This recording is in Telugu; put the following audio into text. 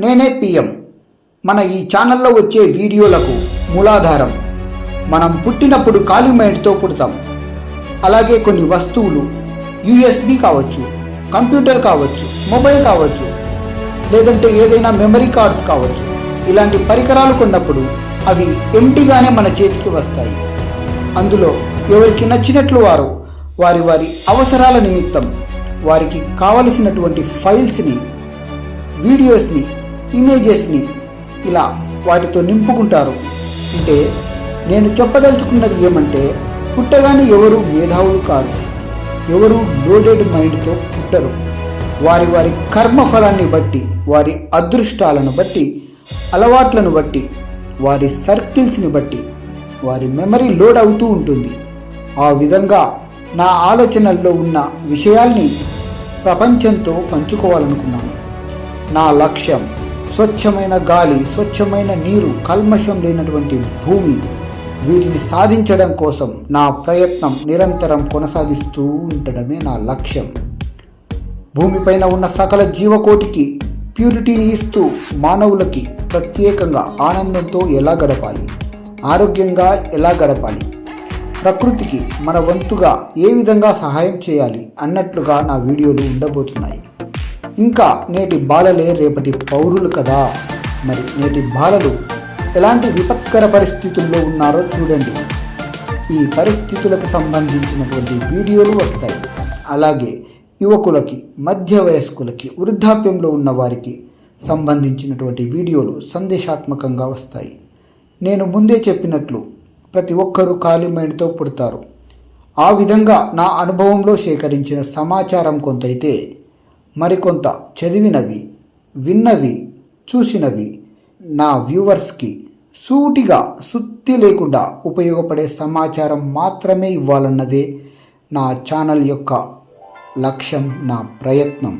నేనే పిఎం. మన ఈ ఛానల్లో వచ్చే వీడియోలకు మూలాధారం మనం పుట్టినప్పుడు ఖాళీ మైండ్తో పుడతాం. అలాగే కొన్ని వస్తువులు యూఎస్బి కావచ్చు, కంప్యూటర్ కావచ్చు, మొబైల్ కావచ్చు, లేదంటే ఏదైనా మెమరీ కార్డ్స్ కావచ్చు. ఇలాంటి పరికరాలు కొన్నప్పుడు అవి ఎంటీగానే మన చేతికి వస్తాయి. అందులో ఎవరికి నచ్చినట్లు వారి వారి అవసరాల నిమిత్తం వారికి కావలసినటువంటి ఫైల్స్ని, వీడియోస్ని, ఇమేజెస్ని ఇలా వాటితో నింపుకుంటారు. అంటే నేను చెప్పదలుచుకున్నది ఏమంటే, పుట్టగానే ఎవరు మేధావులు కారు, ఎవరు లోడెడ్ మైండ్తో పుట్టరు. వారి వారి కర్మఫలాన్ని బట్టి, వారి అదృష్టాలను బట్టి, అలవాట్లను బట్టి, వారి సర్కిల్స్ని బట్టి వారి మెమరీ లోడ్ అవుతూ ఉంటుంది. ఆ విధంగా నా ఆలోచనల్లో ఉన్న విషయాల్ని ప్రపంచంతో పంచుకోవాలనుకున్నాను. నా లక్ష్యం స్వచ్ఛమైన గాలి, స్వచ్ఛమైన నీరు, కల్మషం లేనటువంటి భూమి. వీటిని సాధించడం కోసం నా ప్రయత్నం నిరంతరం కొనసాగిస్తూ ఉండడమే నా లక్ష్యం. భూమిపైన ఉన్న సకల జీవకోటికి ప్యూరిటీని ఇస్తూ మానవులకి ప్రత్యేకంగా ఆనందంతో ఎలా గడపాలి, ఆరోగ్యంగా ఎలా గడపాలి, ప్రకృతికి మన వంతుగా ఏ విధంగా సహాయం చేయాలి అన్నట్లుగా నా వీడియోలు ఉండబోతున్నాయి. ఇంకా నేటి బాలలే రేపటి పౌరులు కదా. మరి నేటి బాలలు ఎలాంటి విపత్కర పరిస్థితుల్లో ఉన్నారో చూడండి. ఈ పరిస్థితులకు సంబంధించినటువంటి వీడియోలు వస్తాయి. అలాగే యువకులకి, మధ్య వయస్కులకి, వృద్ధాప్యంలో ఉన్న వారికి సంబంధించినటువంటి వీడియోలు సందేశాత్మకంగా వస్తాయి. నేను ముందే చెప్పినట్లు ప్రతి ఒక్కరూ ఖాళీ మైండ్తో పుడతారు. ఆ విధంగా నా అనుభవంలో సేకరించిన సమాచారం కొంతైతే, మరికొంత చదివినవి, విన్నవి, చూసినవి నా వ్యూవర్స్కి సూటిగా, సుత్తి లేకుండా ఉపయోగపడే సమాచారం మాత్రమే ఇవ్వాలన్నదే నా ఛానల్ యొక్క లక్ష్యం, నా ప్రయత్నం.